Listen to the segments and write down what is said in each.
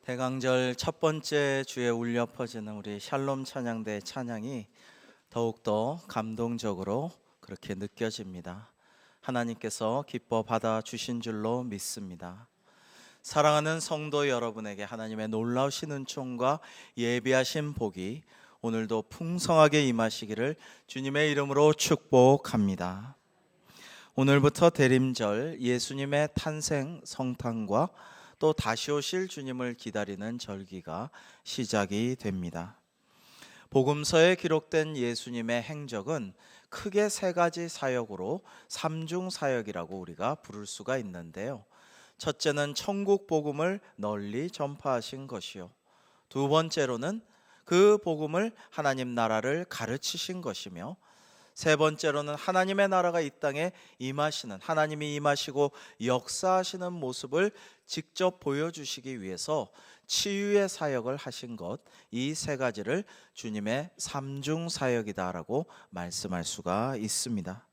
대강절 첫 번째 주에 울려 퍼지는 우리 샬롬 찬양대 찬양이 더욱더 감동적으로 그렇게 느껴집니다. 하나님께서 기뻐 받아 주신 줄로 믿습니다. 사랑하는 성도 여러분에게 하나님의 놀라우신 은총과 예비하신 복이 오늘도 풍성하게 임하시기를 주님의 이름으로 축복합니다. 오늘부터 대림절 예수님의 탄생 성탄과 또 다시 오실 주님을 기다리는 절기가 시작이 됩니다. 복음서에 기록된 예수님의 행적은 크게 세 가지 사역으로 삼중사역이라고 우리가 부를 수가 있는데요. 첫째는 천국 복음을 널리 전파하신 것이요, 두 번째로는 그 복음을 하나님 나라를 가르치신 것이며, 세 번째로는 하나님의 나라가 이 땅에 임하시는, 하나님이 임하시고 역사하시는 모습을 직접 보여주시기 위해서 치유의 사역을 하신 것, 이 세 가지를 주님의 삼중사역이다라고 말씀할 수가 있습니다.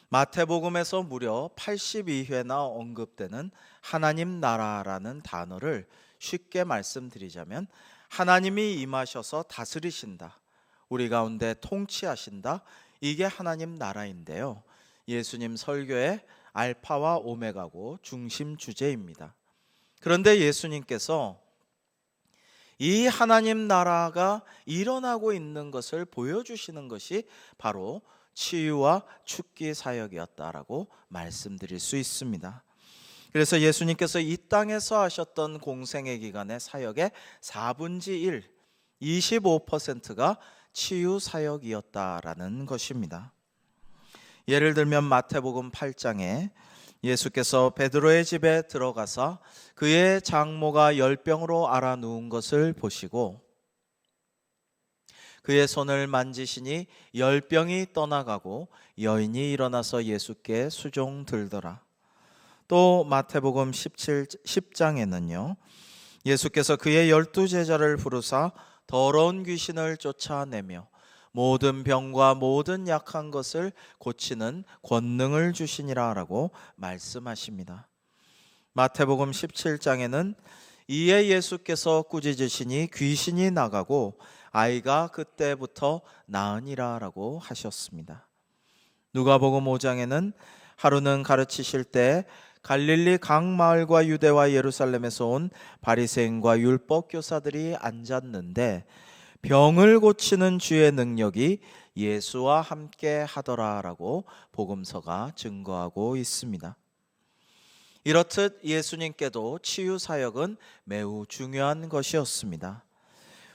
마태복음에서 무려 82회나 언급되는 하나님 나라라는 단어를 쉽게 말씀드리자면, 하나님이 임하셔서 다스리신다, 우리 가운데 통치하신다, 이게 하나님 나라인데요, 예수님 설교의 알파와 오메가고 중심 주제입니다. 그런데 예수님께서 이 하나님 나라가 일어나고 있는 것을 보여주시는 것이 바로 치유와 축기 사역이었다라고 말씀드릴 수 있습니다. 그래서 예수님께서 이 땅에서 하셨던 공생의 기간의 사역의 4분의 1, 25%가 치유 사역이었다라는 것입니다. 예를 들면 마태복음 8장에 예수께서 베드로의 집에 들어가서 그의 장모가 열병으로 앓아 누운 것을 보시고 그의 손을 만지시니 열병이 떠나가고 여인이 일어나서 예수께 수종 들더라. 또 마태복음 10장에는요, 예수께서 그의 12제자를 부르사 더러운 귀신을 쫓아내며 모든 병과 모든 약한 것을 고치는 권능을 주시니라 라고 말씀하십니다. 마태복음 17장에는 이에 예수께서 꾸짖으시니 귀신이 나가고 아이가 그때부터 나으니라 라고 하셨습니다. 누가복음 5장에는 하루는 가르치실 때 갈릴리 각 마을과 유대와 예루살렘에서 온 바리새인과 율법 교사들이 앉았는데 병을 고치는 주의 능력이 예수와 함께 하더라라고 복음서가 증거하고 있습니다. 이렇듯 예수님께도 치유 사역은 매우 중요한 것이었습니다.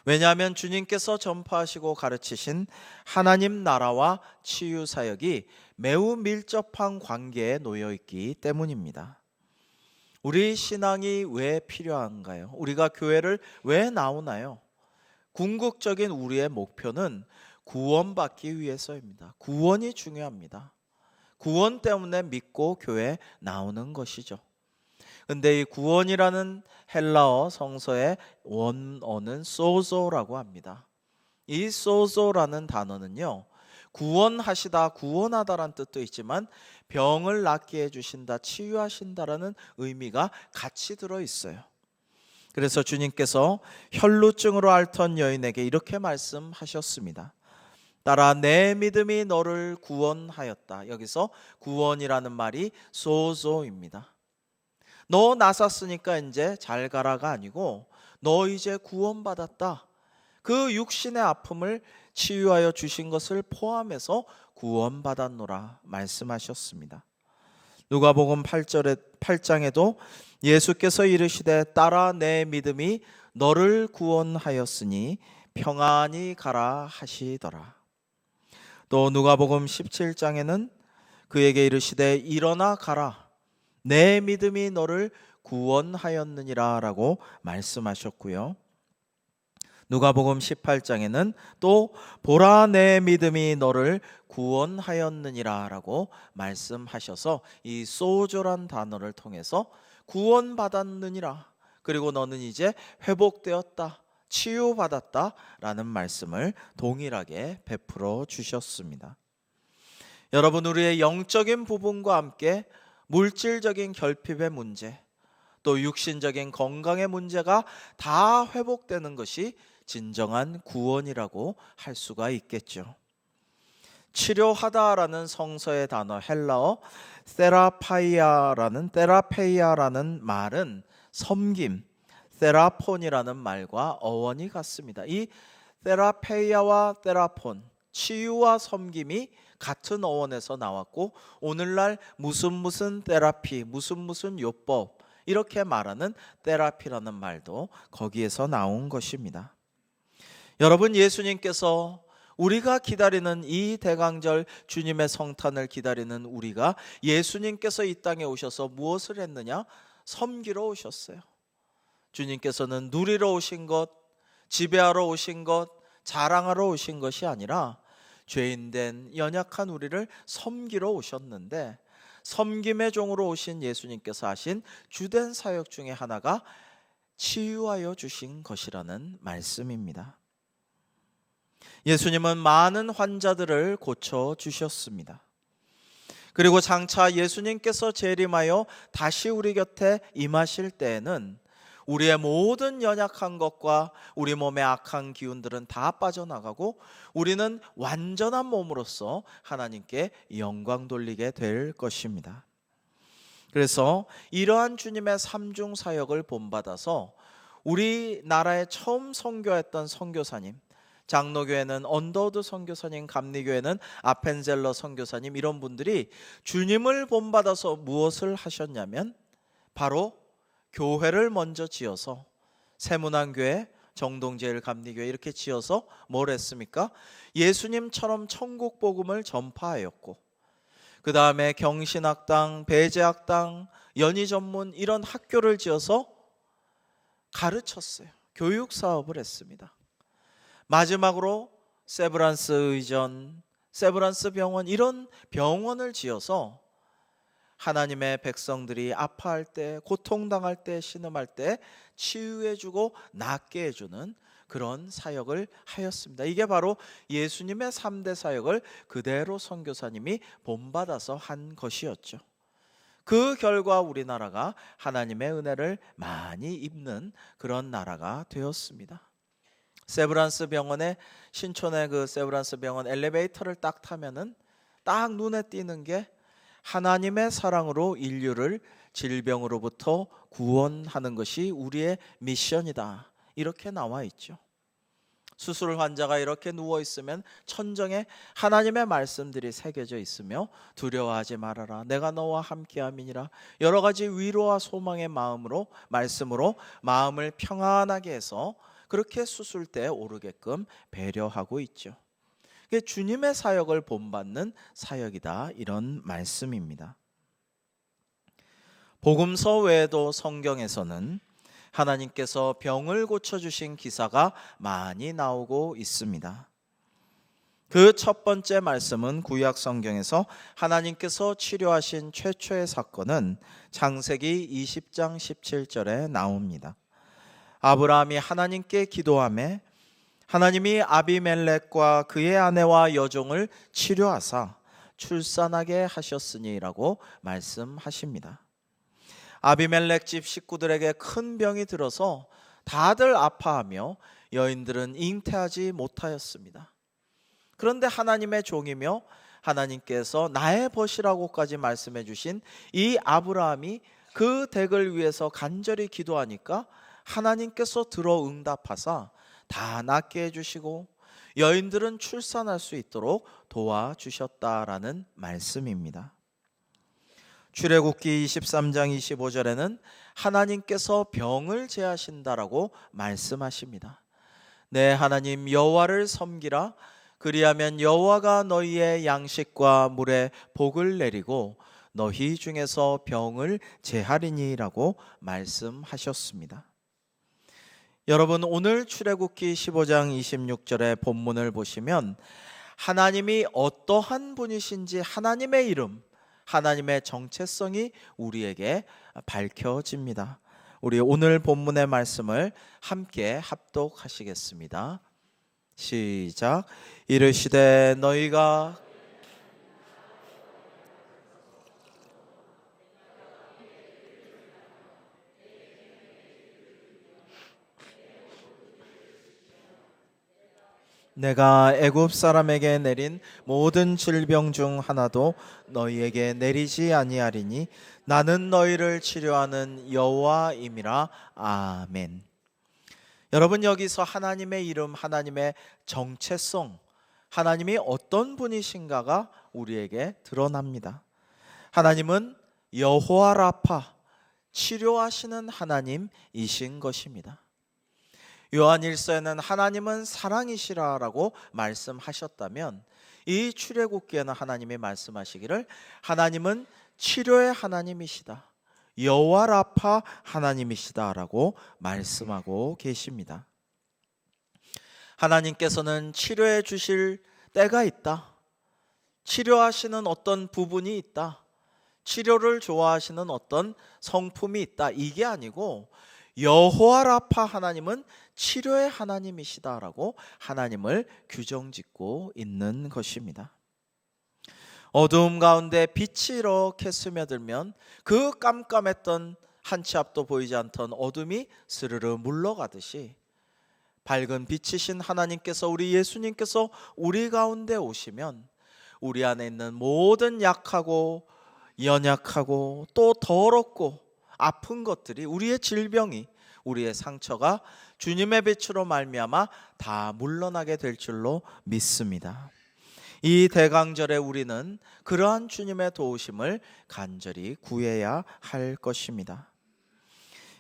왜냐하면 주님께서 전파하시고 가르치신 하나님 나라와 치유 사역이 매우 밀접한 관계에 놓여 있기 때문입니다. 우리 신앙이 왜 필요한가요? 우리가 교회를 왜 나오나요? 궁극적인 우리의 목표는 구원받기 위해서입니다. 구원이 중요합니다. 구원 때문에 믿고 교회에 나오는 것이죠. 근데 이 구원이라는 헬라어 성서의 원어는 소조라고 합니다. 이 소조라는 단어는요, 구원하시다, 구원하다라는 뜻도 있지만 병을 낫게 해주신다, 치유하신다라는 의미가 같이 들어있어요. 그래서 주님께서 혈루증으로 앓던 여인에게 이렇게 말씀하셨습니다. 따라 내 믿음이 너를 구원하였다. 여기서 구원이라는 말이 소조입니다. 너 나섰으니까 이제 잘 가라가 아니고 너 이제 구원받았다. 그 육신의 아픔을 치유하여 주신 것을 포함해서 구원받았노라 말씀하셨습니다. 누가복음 8장에도 예수께서 이르시되 따라 내 믿음이 너를 구원하였으니 평안히 가라 하시더라. 또 누가복음 17장에는 그에게 이르시되 일어나 가라 내 믿음이 너를 구원하였느니라 라고 말씀하셨고요. 누가복음 18장에는 또 보라 내 믿음이 너를 구원하였느니라 라고 말씀하셔서 이 소조란 단어를 통해서 구원받았느니라, 그리고 너는 이제 회복되었다, 치유받았다 라는 말씀을 동일하게 베풀어 주셨습니다. 여러분, 우리의 영적인 부분과 함께 물질적인 결핍의 문제, 또 육신적인 건강의 문제가 다 회복되는 것이 진정한 구원이라고 할 수가 있겠죠. 치료하다라는 성서의 단어 헬라어 테라페이아라는 말은 섬김, 테라폰이라는 말과 어원이 같습니다. 이 테라페이아와 테라폰, 치유와 섬김이 같은 어원에서 나왔고, 오늘날 무슨 테라피, 무슨 요법 이렇게 말하는 테라피라는 말도 거기에서 나온 것입니다. 여러분, 예수님께서 우리가 기다리는 이 대강절 주님의 성탄을 기다리는 우리가 예수님께서 이 땅에 오셔서 무엇을 했느냐? 섬기러 오셨어요. 주님께서는 누리러 오신 것, 지배하러 오신 것, 자랑하러 오신 것이 아니라 죄인된 연약한 우리를 섬기러 오셨는데, 섬김의 종으로 오신 예수님께서 하신 주된 사역 중에 하나가 치유하여 주신 것이라는 말씀입니다. 예수님은 많은 환자들을 고쳐 주셨습니다. 그리고 장차 예수님께서 재림하여 다시 우리 곁에 임하실 때에는 우리의 모든 연약한 것과 우리 몸의 악한 기운들은 다 빠져나가고 우리는 완전한 몸으로서 하나님께 영광 돌리게 될 것입니다. 그래서 이러한 주님의 삼중 사역을 본받아서 우리나라에 처음 선교했던 선교사님, 장로교회는 언더우드 선교사님, 감리교회는 아펜젤러 선교사님, 이런 분들이 주님을 본받아서 무엇을 하셨냐면 바로 교회를 먼저 지어서 세문안교회, 정동제일 감리교회 이렇게 지어서 뭘 했습니까? 예수님처럼 천국 복음을 전파하였고, 그 다음에 경신학당, 배제학당, 연희전문 이런 학교를 지어서 가르쳤어요. 교육 사업을 했습니다. 마지막으로 세브란스 의전, 세브란스 병원 이런 병원을 지어서 하나님의 백성들이 아파할 때, 고통당할 때, 신음할 때 치유해주고 낫게 해주는 그런 사역을 하였습니다. 이게 바로 예수님의 3대 사역을 그대로 선교사님이 본받아서 한 것이었죠. 그 결과 우리나라가 하나님의 은혜를 많이 입는 그런 나라가 되었습니다. 세브란스 병원에, 신촌의 그 세브란스 병원 엘리베이터를 딱 타면은 딱 눈에 띄는 게 하나님의 사랑으로 인류를 질병으로부터 구원하는 것이 우리의 미션이다, 이렇게 나와 있죠. 수술 환자가 이렇게 누워 있으면 천정에 하나님의 말씀들이 새겨져 있으며 두려워하지 말아라, 내가 너와 함께함이니라, 여러 가지 위로와 소망의 말씀으로 마음을 평안하게 해서 그렇게 수술대에 오르게끔 배려하고 있죠. 그게 주님의 사역을 본받는 사역이다, 이런 말씀입니다. 복음서 외에도 성경에서는 하나님께서 병을 고쳐주신 기사가 많이 나오고 있습니다. 그 첫 번째 말씀은 구약 성경에서 하나님께서 치료하신 최초의 사건은 창세기 20장 17절에 나옵니다. 아브라함이 하나님께 기도하매 하나님이 아비멜렉과 그의 아내와 여종을 치료하사 출산하게 하셨으니라고 말씀하십니다. 아비멜렉 집 식구들에게 큰 병이 들어서 다들 아파하며 여인들은 잉태하지 못하였습니다. 그런데 하나님의 종이며 하나님께서 나의 벗이라고까지 말씀해 주신 이 아브라함이 그 댁을 위해서 간절히 기도하니까 하나님께서 들어 응답하사 다 낫게 해주시고 여인들은 출산할 수 있도록 도와주셨다라는 말씀입니다. 출애굽기 23장 25절에는 하나님께서 병을 제하신다라고 말씀하십니다. 내 하나님 여호와를 섬기라, 그리하면 여호와가 너희의 양식과 물에 복을 내리고 너희 중에서 병을 제하리니라고 말씀하셨습니다. 여러분, 오늘 출애굽기 15장 26절의 본문을 보시면 하나님이 어떠한 분이신지 하나님의 이름, 하나님의 정체성이 우리에게 밝혀집니다. 우리 오늘 본문의 말씀을 함께 합독하시겠습니다. 시작. 이르시되 너희가 내가 애굽 사람에게 내린 모든 질병 중 하나도 너희에게 내리지 아니하리니 나는 너희를 치료하는 여호와임이라. 아멘. 여러분, 여기서 하나님의 이름, 하나님의 정체성, 하나님이 어떤 분이신가가 우리에게 드러납니다. 하나님은 여호와 라파, 치료하시는 하나님이신 것입니다. 요한일서에는 하나님은 사랑이시라라고 말씀하셨다면, 이 출애굽기에는 하나님이 말씀하시기를 하나님은 치료의 하나님이시다, 여호와 라파 하나님이시다라고 말씀하고 계십니다. 하나님께서는 치료해 주실 때가 있다, 치료하시는 어떤 부분이 있다, 치료를 좋아하시는 어떤 성품이 있다, 이게 아니고 여호와 라파 하나님은 치료의 하나님이시다라고 하나님을 규정짓고 있는 것입니다. 어두움 가운데 빛이 이렇게 스며들면 그 깜깜했던 한 치 앞도 보이지 않던 어둠이 스르르 물러가듯이 밝은 빛이신 하나님께서, 우리 예수님께서 우리 가운데 오시면 우리 안에 있는 모든 약하고 연약하고 또 더럽고 아픈 것들이, 우리의 질병이, 우리의 상처가 주님의 빛으로 말미암아 다 물러나게 될 줄로 믿습니다. 이 대강절에 우리는 그러한 주님의 도우심을 간절히 구해야 할 것입니다.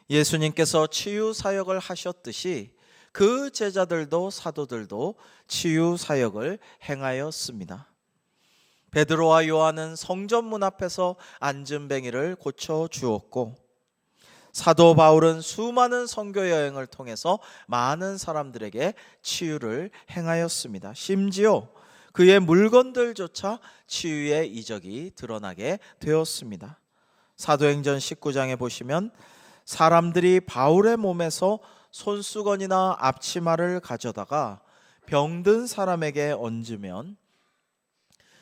예수님께서 치유 사역을 하셨듯이 그 제자들도 사도들도 치유 사역을 행하였습니다. 베드로와 요한은 성전 문 앞에서 앉은 뱅이를 고쳐 주었고, 사도 바울은 수많은 선교 여행을 통해서 많은 사람들에게 치유를 행하였습니다. 심지어 그의 물건들조차 치유의 이적이 드러나게 되었습니다. 사도행전 19장에 보시면 사람들이 바울의 몸에서 손수건이나 앞치마를 가져다가 병든 사람에게 얹으면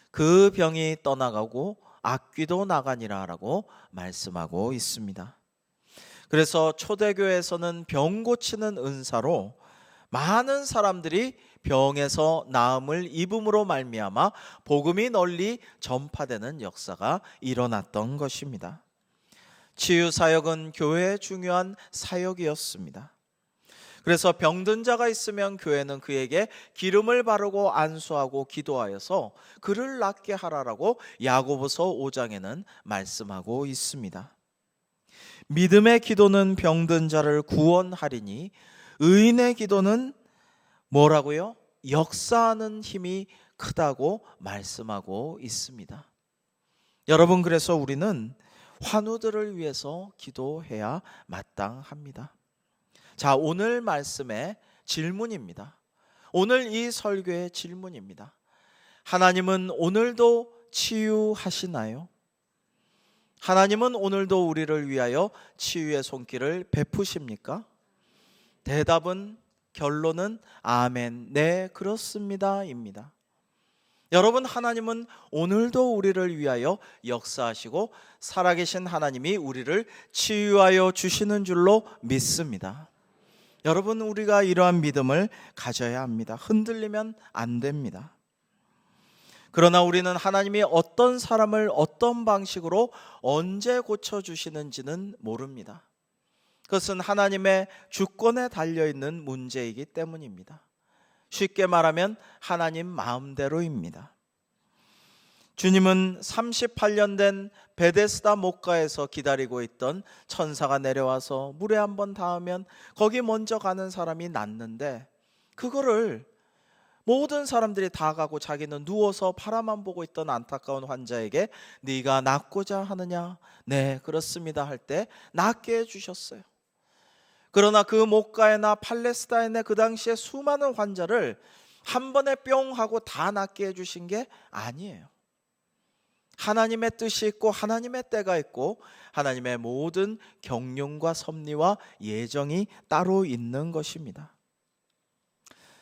그 병이 떠나가고 악귀도 나가니라라고 말씀하고 있습니다. 그래서 초대교회에서는 병 고치는 은사로 많은 사람들이 병에서 나음을 입음으로 말미암아 복음이 널리 전파되는 역사가 일어났던 것입니다. 치유 사역은 교회의 중요한 사역이었습니다. 그래서 병든 자가 있으면 교회는 그에게 기름을 바르고 안수하고 기도하여서 그를 낫게 하라라고 야고보서 5장에는 말씀하고 있습니다. 믿음의 기도는 병든 자를 구원하리니 의인의 기도는 뭐라고요? 역사하는 힘이 크다고 말씀하고 있습니다. 여러분, 그래서 우리는 환우들을 위해서 기도해야 마땅합니다. 자, 오늘 말씀의 질문입니다. 오늘 이 설교의 질문입니다. 하나님은 오늘도 치유하시나요? 하나님은 오늘도 우리를 위하여 치유의 손길을 베푸십니까? 대답은, 결론은 아멘, 네, 그렇습니다 입니다. 여러분, 하나님은 오늘도 우리를 위하여 역사하시고 살아계신 하나님이 우리를 치유하여 주시는 줄로 믿습니다. 여러분, 우리가 이러한 믿음을 가져야 합니다. 흔들리면 안 됩니다. 그러나 우리는 하나님이 어떤 사람을 어떤 방식으로 언제 고쳐주시는지는 모릅니다. 그것은 하나님의 주권에 달려있는 문제이기 때문입니다. 쉽게 말하면 하나님 마음대로입니다. 주님은 38년 된 베데스다 목가에서 기다리고 있던 천사가 내려와서 물에 한번 닿으면 거기 먼저 가는 사람이 낫는데, 그거를 모든 사람들이 다 가고 자기는 누워서 바라만 보고 있던 안타까운 환자에게 네가 낫고자 하느냐? 네, 그렇습니다 할 때 낫게 해주셨어요. 그러나 그 목가에나 팔레스타인의 그 당시에 수많은 환자를 한 번에 뿅 하고 다 낫게 해주신 게 아니에요. 하나님의 뜻이 있고 하나님의 때가 있고 하나님의 모든 경륜과 섭리와 예정이 따로 있는 것입니다.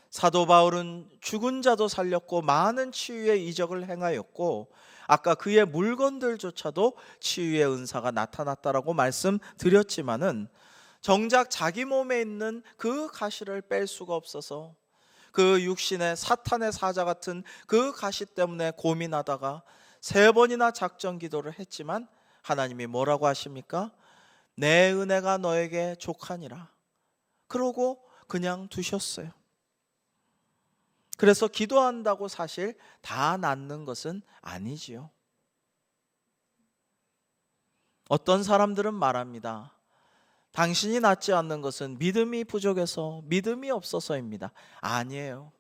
사도 바울은 죽은 자도 살렸고 많은 치유의 이적을 행하였고, 아까 그의 물건들조차도 치유의 은사가 나타났다라고 말씀드렸지만은 정작 자기 몸에 있는 그 가시를 뺄 수가 없어서 그 육신의 사탄의 사자 같은 그 가시 때문에 고민하다가 3번이나 작전 기도를 했지만 하나님이 뭐라고 하십니까? 내 은혜가 너에게 족하니라. 그러고 그냥 두셨어요. 그래서 기도한다고 사실 다 낫는 것은 아니지요. 어떤 사람들은 말합니다. 당신이 낫지 않는 것은 믿음이 부족해서, 믿음이 없어서입니다. 아니에요.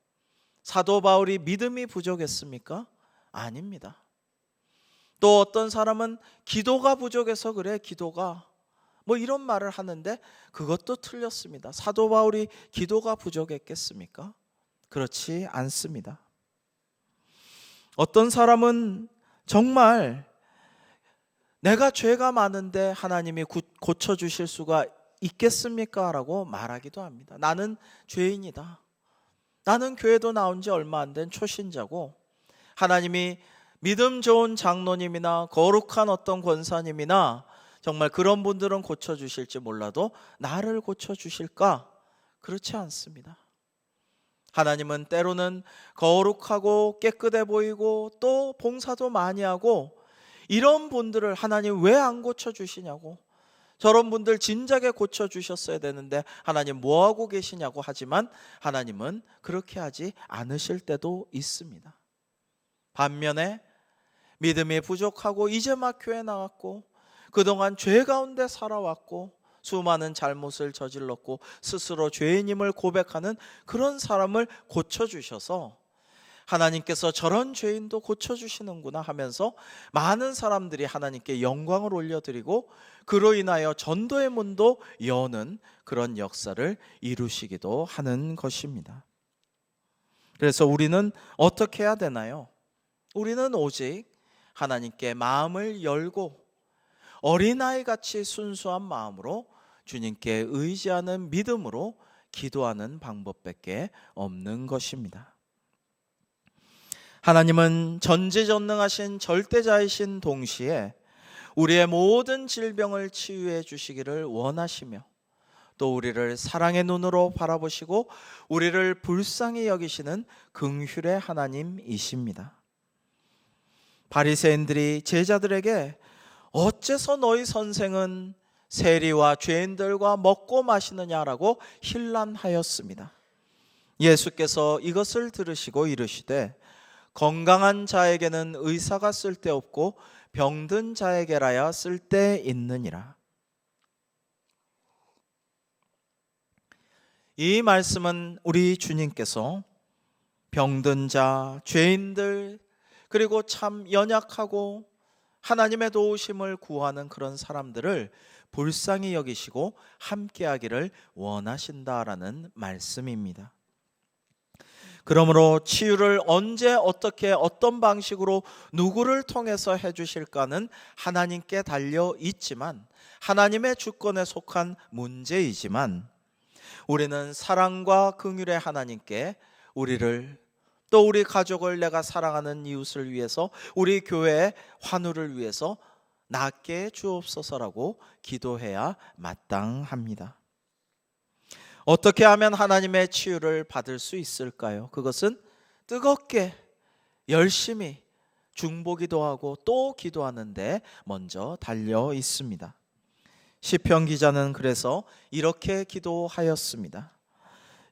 사도 바울이 믿음이 부족했습니까? 아닙니다. 또 어떤 사람은 기도가 부족해서 그래, 기도가. 뭐 이런 말을 하는데 그것도 틀렸습니다. 사도 바울이 기도가 부족했겠습니까? 그렇지 않습니다. 어떤 사람은 정말 내가 죄가 많은데 하나님이 고쳐주실 수가 있겠습니까? 라고 말하기도 합니다. 나는 죄인이다. 나는 교회도 나온 지 얼마 안 된 초신자고 하나님이 믿음 좋은 장로님이나 거룩한 어떤 권사님이나 정말 그런 분들은 고쳐주실지 몰라도 나를 고쳐주실까? 그렇지 않습니다. 하나님은 때로는 거룩하고 깨끗해 보이고 또 봉사도 많이 하고 이런 분들을 하나님 왜 안 고쳐주시냐고, 저런 분들 진작에 고쳐주셨어야 되는데 하나님 뭐하고 계시냐고 하지만 하나님은 그렇게 하지 않으실 때도 있습니다. 반면에 믿음이 부족하고 이제 막 교회 나왔고 그동안 죄 가운데 살아왔고 수많은 잘못을 저질렀고 스스로 죄인임을 고백하는 그런 사람을 고쳐주셔서 하나님께서 저런 죄인도 고쳐주시는구나 하면서 많은 사람들이 하나님께 영광을 올려드리고 그로 인하여 전도의 문도 여는 그런 역사를 이루시기도 하는 것입니다. 그래서 우리는 어떻게 해야 되나요? 우리는 오직 하나님께 마음을 열고 어린아이같이 순수한 마음으로 주님께 의지하는 믿음으로 기도하는 방법밖에 없는 것입니다. 하나님은 전지전능하신 절대자이신 동시에 우리의 모든 질병을 치유해 주시기를 원하시며 또 우리를 사랑의 눈으로 바라보시고 우리를 불쌍히 여기시는 긍휼의 하나님이십니다. 바리새인들이 제자들에게 어째서 너희 선생은 세리와 죄인들과 먹고 마시느냐라고 힐난하였습니다. 예수께서 이것을 들으시고 이르시되 건강한 자에게는 의사가 쓸데없고 병든 자에게라야 쓸데있느니라. 이 말씀은 우리 주님께서 병든 자, 죄인들, 그리고 참 연약하고 하나님의 도우심을 구하는 그런 사람들을 불쌍히 여기시고 함께하기를 원하신다라는 말씀입니다. 그러므로 치유를 언제 어떻게 어떤 방식으로 누구를 통해서 해주실까는 하나님께 달려 있지만 하나님의 주권에 속한 문제이지만 우리는 사랑과 긍휼의 하나님께 우리를 또 우리 가족을 내가 사랑하는 이웃을 위해서 우리 교회의 환우를 위해서 낫게 주옵소서라고 기도해야 마땅합니다. 어떻게 하면 하나님의 치유를 받을 수 있을까요? 그것은 뜨겁게 열심히 중보기도 하고 또 기도하는데 먼저 달려 있습니다. 시편 기자는 그래서 이렇게 기도하였습니다.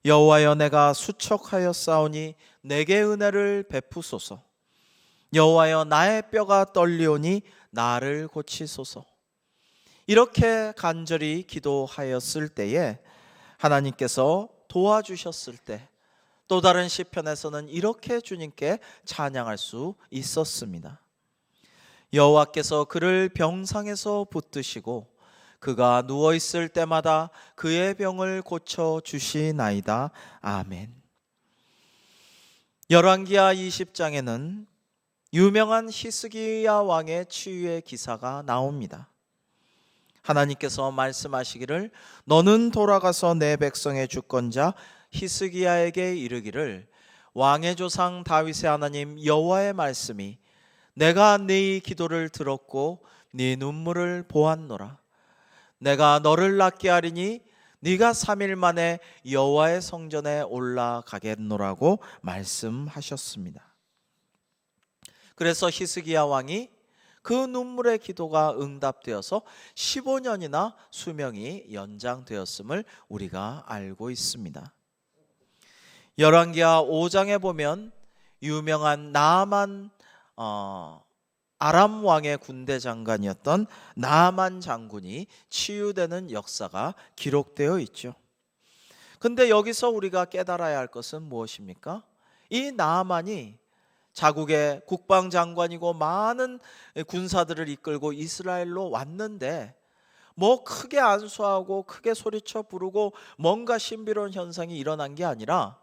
여호와여 내가 수척하였사오니 내게 은혜를 베푸소서. 여호와여 나의 뼈가 떨리오니 나를 고치소서. 이렇게 간절히 기도하였을 때에 하나님께서 도와주셨을 때 또 다른 시편에서는 이렇게 주님께 찬양할 수 있었습니다. 여호와께서 그를 병상에서 붙드시고 그가 누워있을 때마다 그의 병을 고쳐주시나이다. 아멘. 열왕기하 20장에는 유명한 히스기야 왕의 치유의 기사가 나옵니다. 하나님께서 말씀하시기를 너는 돌아가서 내 백성의 주권자 히스기야에게 이르기를 왕의 조상 다윗의 하나님 여호와의 말씀이 내가 네 기도를 들었고 네 눈물을 보았노라. 내가 너를 낫게 하리니 네가 3일 만에 여호와의 성전에 올라가겠노라고 말씀하셨습니다. 그래서 히스기야 왕이 그 눈물의 기도가 응답되어서 15년이나 수명이 연장되었음을 우리가 알고 있습니다. 열왕기하 5장에 보면 유명한 나아만 아람 왕의 군대 장관이었던 나아만 장군이 치유되는 역사가 기록되어 있죠. 근데 여기서 우리가 깨달아야 할 것은 무엇입니까? 이 나아만이 자국의 국방장관이고 많은 군사들을 이끌고 이스라엘로 왔는데 뭐 크게 안수하고 크게 소리쳐 부르고 뭔가 신비로운 현상이 일어난 게 아니라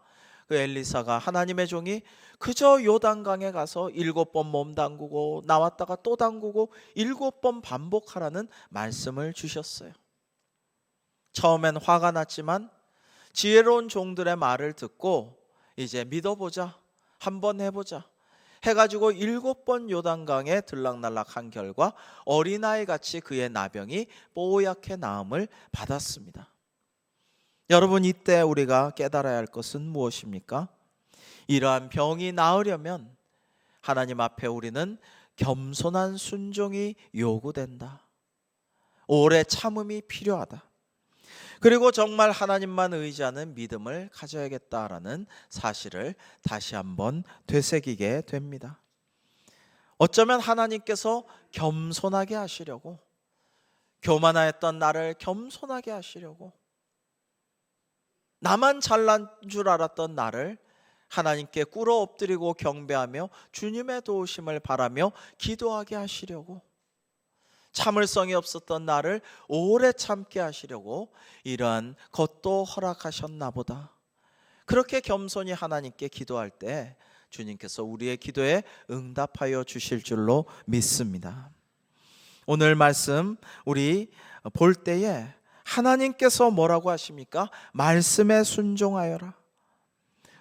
그 엘리사가, 하나님의 종이 그저 요단강에 가서 7번 몸 담그고 나왔다가 또 담그고 7번 반복하라는 말씀을 주셨어요. 처음엔 화가 났지만 지혜로운 종들의 말을 듣고 이제 믿어보자, 한번 해보자 해가지고 7번 요단강에 들락날락한 결과 어린아이같이 그의 나병이 뽀얗게 나음을 받았습니다. 여러분, 이때 우리가 깨달아야 할 것은 무엇입니까? 이러한 병이 나으려면 하나님 앞에 우리는 겸손한 순종이 요구된다. 오래 참음이 필요하다. 그리고 정말 하나님만 의지하는 믿음을 가져야겠다라는 사실을 다시 한번 되새기게 됩니다. 어쩌면 하나님께서 겸손하게 하시려고, 교만하였던 나를 겸손하게 하시려고, 나만 잘난 줄 알았던 나를 하나님께 꿇어 엎드리고 경배하며 주님의 도우심을 바라며 기도하게 하시려고, 참을성이 없었던 나를 오래 참게 하시려고 이러한 것도 허락하셨나 보다. 그렇게 겸손히 하나님께 기도할 때 주님께서 우리의 기도에 응답하여 주실 줄로 믿습니다. 오늘 말씀 우리 볼 때에 하나님께서 뭐라고 하십니까? 말씀에 순종하여라.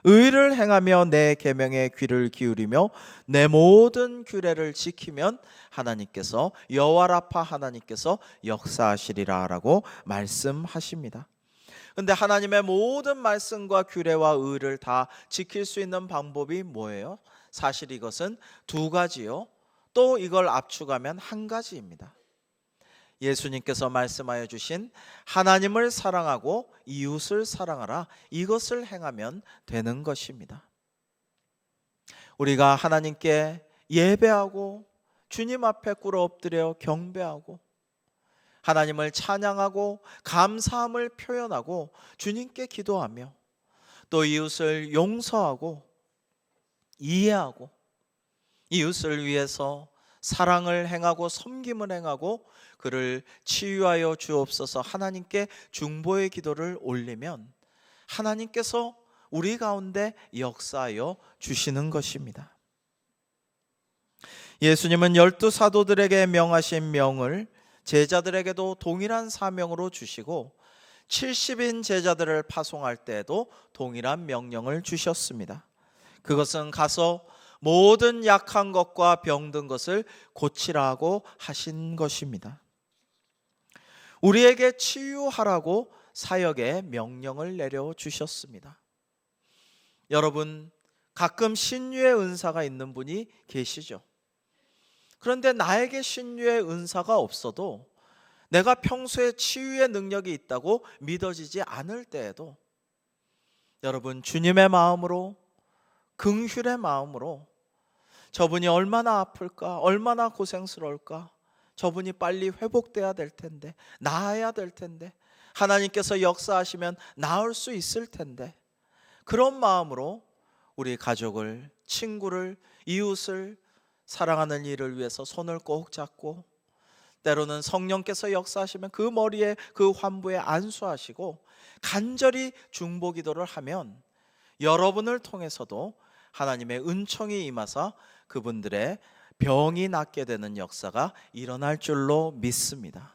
의를 행하며 내 계명에 귀를 기울이며 내 모든 규례를 지키면 하나님께서, 여호와 라파 하나님께서 역사하시리라 라고 말씀하십니다. 근데 하나님의 모든 말씀과 규례와 의를 다 지킬 수 있는 방법이 뭐예요? 사실 이것은 두 가지요. 또 이걸 압축하면 한 가지입니다. 예수님께서 말씀하여 주신 하나님을 사랑하고 이웃을 사랑하라, 이것을 행하면 되는 것입니다. 우리가 하나님께 예배하고 주님 앞에 꿇어 엎드려 경배하고 하나님을 찬양하고 감사함을 표현하고 주님께 기도하며 또 이웃을 용서하고 이해하고 이웃을 위해서 사랑을 행하고 섬김을 행하고 그를 치유하여 주옵소서 하나님께 중보의 기도를 올리면 하나님께서 우리 가운데 역사하여 주시는 것입니다. 예수님은 12사도들에게 명하신 명을 제자들에게도 동일한 사명으로 주시고 70인 제자들을 파송할 때에도 동일한 명령을 주셨습니다. 그것은 가서 모든 약한 것과 병든 것을 고치라고 하신 것입니다. 우리에게 치유하라고 사역의 명령을 내려주셨습니다. 여러분, 가끔 신유의 은사가 있는 분이 계시죠. 그런데 나에게 신유의 은사가 없어도 내가 평소에 치유의 능력이 있다고 믿어지지 않을 때에도 여러분, 주님의 마음으로, 긍휼의 마음으로 저분이 얼마나 아플까, 얼마나 고생스러울까, 저분이 빨리 회복돼야 될 텐데, 나아야 될 텐데, 하나님께서 역사하시면 나을 수 있을 텐데, 그런 마음으로 우리 가족을, 친구를, 이웃을 사랑하는 일을 위해서 손을 꼭 잡고, 때로는 성령께서 역사하시면 그 머리에, 그 환부에 안수하시고 간절히 중보기도를 하면 여러분을 통해서도 하나님의 은총이 임하사 그분들의 병이 낫게 되는 역사가 일어날 줄로 믿습니다.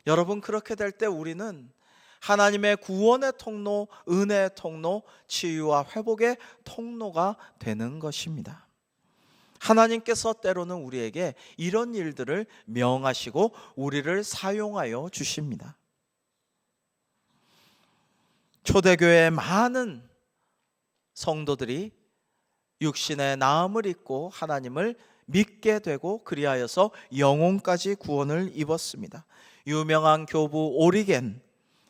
여러분, 그렇게 될 때 우리는 하나님의 구원의 통로, 은혜의 통로, 치유와 회복의 통로가 되는 것입니다. 하나님께서 때로는 우리에게 이런 일들을 명하시고 우리를 사용하여 주십니다. 초대교회의 많은 성도들이 육신의 나음을 입고 하나님을 믿게 되고 그리하여서 영혼까지 구원을 입었습니다. 유명한 교부 오리겐,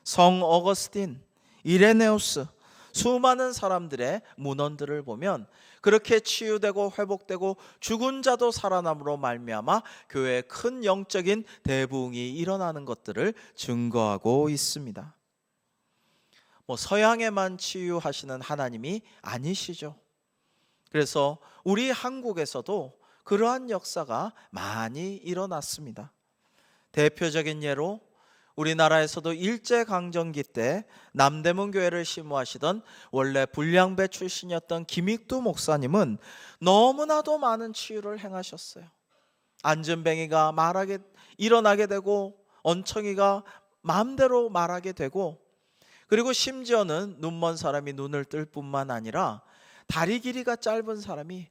성 어거스틴, 이레네우스, 수많은 사람들의 문헌들을 보면 그렇게 치유되고 회복되고 죽은 자도 살아남으로 말미암아 교회에 큰 영적인 대부흥이 일어나는 것들을 증거하고 있습니다. 서양에만 치유하시는 하나님이 아니시죠. 그래서 우리 한국에서도 그러한 역사가 많이 일어났습니다. 대표적인 예로 우리나라에서도 일제강점기 때 남대문 교회를 심무하시던 원래 불량배 출신이었던 김익두 목사님은 너무나도 많은 치유를 행하셨어요. 안전뱅이가 일어나게 되고 언청이가 마음대로 말하게 되고, 그리고 심지어는 눈먼 사람이 눈을 뜰 뿐만 아니라 다리 길이가 짧은 사람이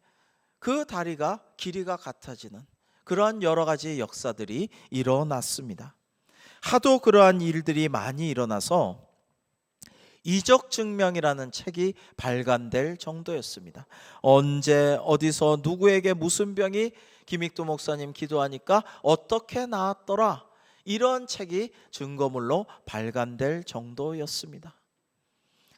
그 다리가 길이가 같아지는 그러한 여러 가지 역사들이 일어났습니다. 하도 그러한 일들이 많이 일어나서 이적증명이라는 책이 발간될 정도였습니다. 언제 어디서 누구에게 무슨 병이 김익두 목사님 기도하니까 어떻게 나았더라, 이런 책이 증거물로 발간될 정도였습니다.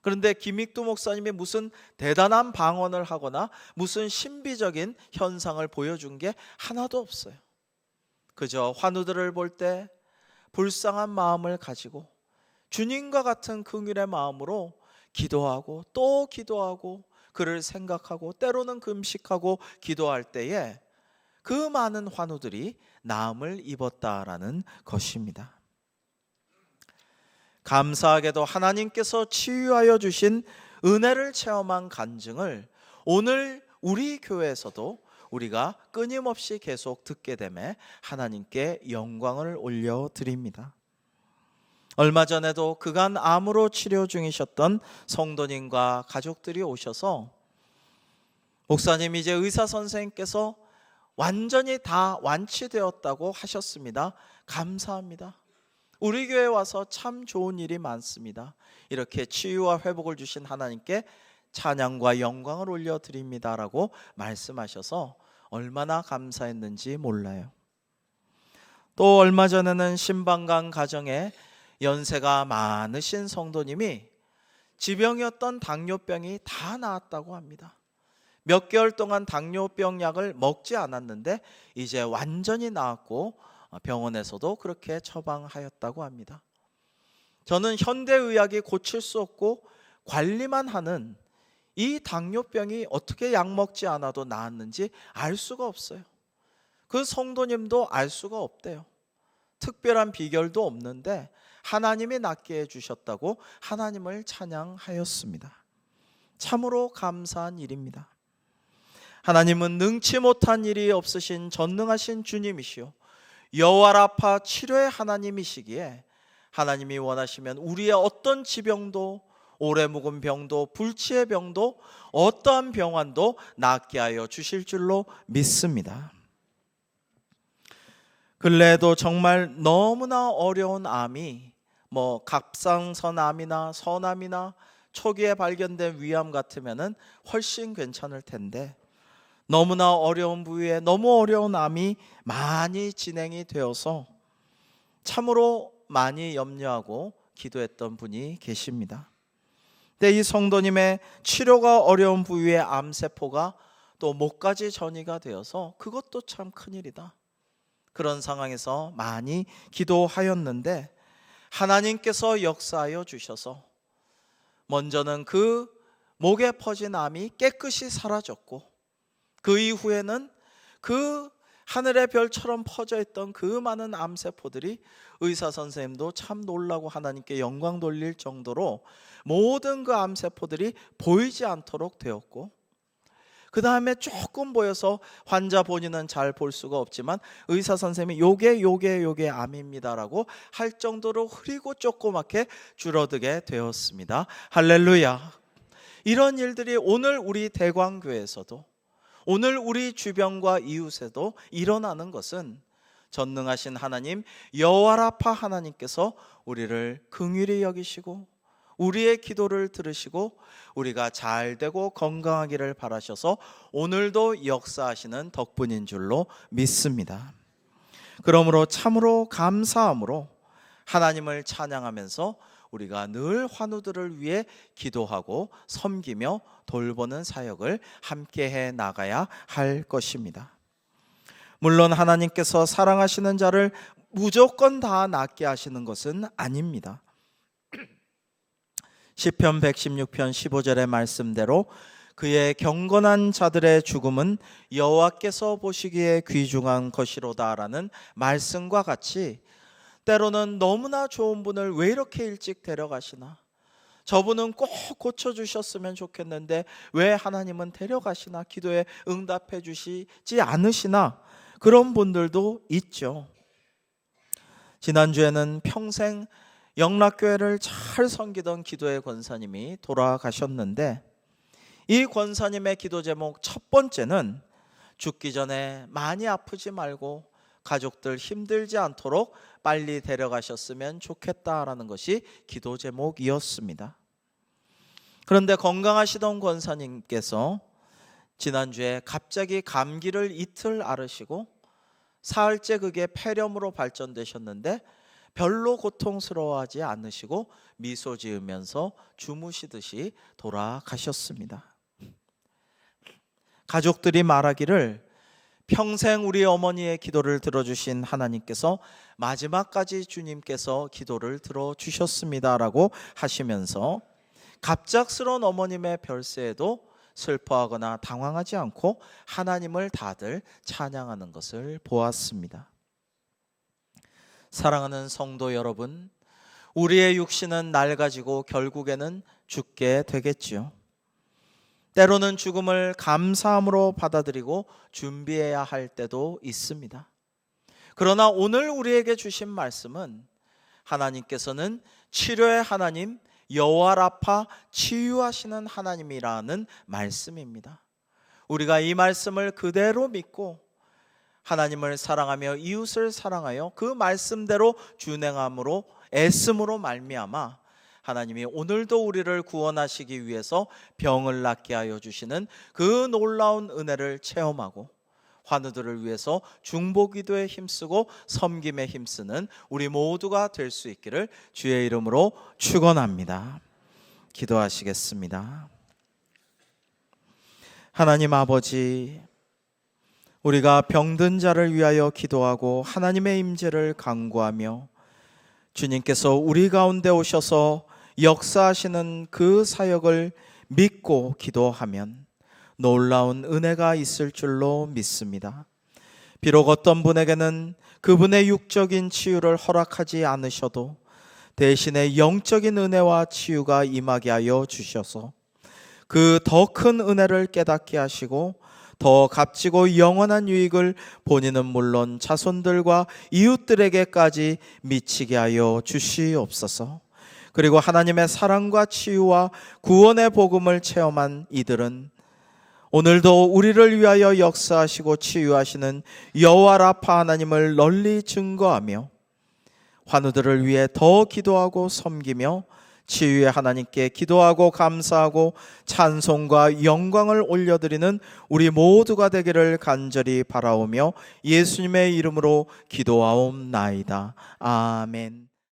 그런데 김익두 목사님이 무슨 대단한 방언을 하거나 무슨 신비적인 현상을 보여준 게 하나도 없어요. 그저 환우들을 볼 때 불쌍한 마음을 가지고 주님과 같은 긍휼의 마음으로 기도하고 또 기도하고 그를 생각하고 때로는 금식하고 기도할 때에 그 많은 환우들이 나음을 입었다라는 것입니다. 감사하게도 하나님께서 치유하여 주신 은혜를 체험한 간증을 오늘 우리 교회에서도 우리가 끊임없이 계속 듣게 되매 하나님께 영광을 올려드립니다. 얼마 전에도 그간 암으로 치료 중이셨던 성도님과 가족들이 오셔서 목사님, 이제 의사 선생님께서 완전히 다 완치되었다고 하셨습니다. 감사합니다. 우리 교회에 와서 참 좋은 일이 많습니다. 이렇게 치유와 회복을 주신 하나님께 찬양과 영광을 올려드립니다 라고 말씀하셔서 얼마나 감사했는지 몰라요. 또 얼마 전에는 신방간 가정에 연세가 많으신 성도님이 지병이었던 당뇨병이 다 나았다고 합니다. 몇 개월 동안 당뇨병 약을 먹지 않았는데 이제 완전히 나았고 병원에서도 그렇게 처방하였다고 합니다. 저는 현대의학이 고칠 수 없고 관리만 하는 이 당뇨병이 어떻게 약 먹지 않아도 나았는지 알 수가 없어요. 그 성도님도 알 수가 없대요. 특별한 비결도 없는데 하나님이 낫게 해주셨다고 하나님을 찬양하였습니다. 참으로 감사한 일입니다. 하나님은 능치 못한 일이 없으신 전능하신 주님이시오, 여호와라파 치료의 하나님이시기에 하나님이 원하시면 우리의 어떤 지병도, 오래 묵은 병도, 불치의 병도, 어떠한 병환도 낫게 하여 주실 줄로 믿습니다. 근래에도 정말 너무나 어려운 암이 갑상선암이나 선암이나 초기에 발견된 위암 같으면은 훨씬 괜찮을 텐데 너무나 어려운 부위에 너무 어려운 암이 많이 진행이 되어서 참으로 많이 염려하고 기도했던 분이 계십니다. 근데 이 성도님의 치료가 어려운 부위의 암세포가 또 목까지 전이가 되어서 그것도 참 큰일이다. 그런 상황에서 많이 기도하였는데 하나님께서 역사하여 주셔서 먼저는 그 목에 퍼진 암이 깨끗이 사라졌고 그 이후에는 그 하늘의 별처럼 퍼져 있던 그 많은 암세포들이 의사 선생님도 참 놀라고 하나님께 영광 돌릴 정도로 모든 그 암세포들이 보이지 않도록 되었고, 그 다음에 조금 보여서 환자 본인은 잘 볼 수가 없지만 의사 선생님이 요게 암입니다라고 할 정도로 흐리고 조그맣게 줄어들게 되었습니다. 할렐루야. 이런 일들이 오늘 우리 대광교회에서도, 오늘 우리 주변과 이웃에도 일어나는 것은 전능하신 하나님 여호와라파 하나님께서 우리를 긍휼히 여기시고 우리의 기도를 들으시고 우리가 잘 되고 건강하기를 바라셔서 오늘도 역사하시는 덕분인 줄로 믿습니다. 그러므로 참으로 감사함으로 하나님을 찬양하면서 우리가 늘 환우들을 위해 기도하고 섬기며 돌보는 사역을 함께 해 나가야 할 것입니다. 물론 하나님께서 사랑하시는 자를 무조건 다 낫게 하시는 것은 아닙니다. 시편 116편 15절의 말씀대로 그의 경건한 자들의 죽음은 여호와께서 보시기에 귀중한 것이로다라는 말씀과 같이 때로는 너무나 좋은 분을 왜 이렇게 일찍 데려가시나, 저분은 꼭 고쳐주셨으면 좋겠는데 왜 하나님은 데려가시나, 기도에 응답해 주시지 않으시나, 그런 분들도 있죠. 지난주에는 평생 영락교회를 잘 섬기던 기도의 권사님이 돌아가셨는데, 이 권사님의 기도 제목 첫 번째는 죽기 전에 많이 아프지 말고 가족들 힘들지 않도록 빨리 데려가셨으면 좋겠다라는 것이 기도 제목이었습니다. 그런데 건강하시던 권사님께서 지난주에 갑자기 감기를 이틀 앓으시고 사흘째 그게 폐렴으로 발전되셨는데 별로 고통스러워하지 않으시고 미소 지으면서 주무시듯이 돌아가셨습니다. 가족들이 말하기를 평생 우리 어머니의 기도를 들어주신 하나님께서 마지막까지 주님께서 기도를 들어주셨습니다라고 하시면서 갑작스러운 어머님의 별세에도 슬퍼하거나 당황하지 않고 하나님을 다들 찬양하는 것을 보았습니다. 사랑하는 성도 여러분, 우리의 육신은 낡아지고 결국에는 죽게 되겠지요. 때로는 죽음을 감사함으로 받아들이고 준비해야 할 때도 있습니다. 그러나 오늘 우리에게 주신 말씀은 하나님께서는 치료의 하나님, 여호와 라파, 치유하시는 하나님이라는 말씀입니다. 우리가 이 말씀을 그대로 믿고 하나님을 사랑하며 이웃을 사랑하여 그 말씀대로 준행함으로 애씀으로 말미암아 하나님이 오늘도 우리를 구원하시기 위해서 병을 낫게 하여 주시는 그 놀라운 은혜를 체험하고 환우들을 위해서 중보기도에 힘쓰고 섬김에 힘쓰는 우리 모두가 될 수 있기를 주의 이름으로 축원합니다. 기도하시겠습니다. 하나님 아버지, 우리가 병든 자를 위하여 기도하고 하나님의 임재를 간구하며 주님께서 우리 가운데 오셔서 역사하시는 그 사역을 믿고 기도하면 놀라운 은혜가 있을 줄로 믿습니다. 비록 어떤 분에게는 그분의 육적인 치유를 허락하지 않으셔도 대신에 영적인 은혜와 치유가 임하게 하여 주셔서 그 더 큰 은혜를 깨닫게 하시고 더 값지고 영원한 유익을 본인은 물론 자손들과 이웃들에게까지 미치게 하여 주시옵소서. 그리고 하나님의 사랑과 치유와 구원의 복음을 체험한 이들은 오늘도 우리를 위하여 역사하시고 치유하시는 여호와 라파 하나님을 널리 증거하며 환우들을 위해 더 기도하고 섬기며 치유의 하나님께 기도하고 감사하고 찬송과 영광을 올려드리는 우리 모두가 되기를 간절히 바라오며 예수님의 이름으로 기도하옵나이다. 아멘.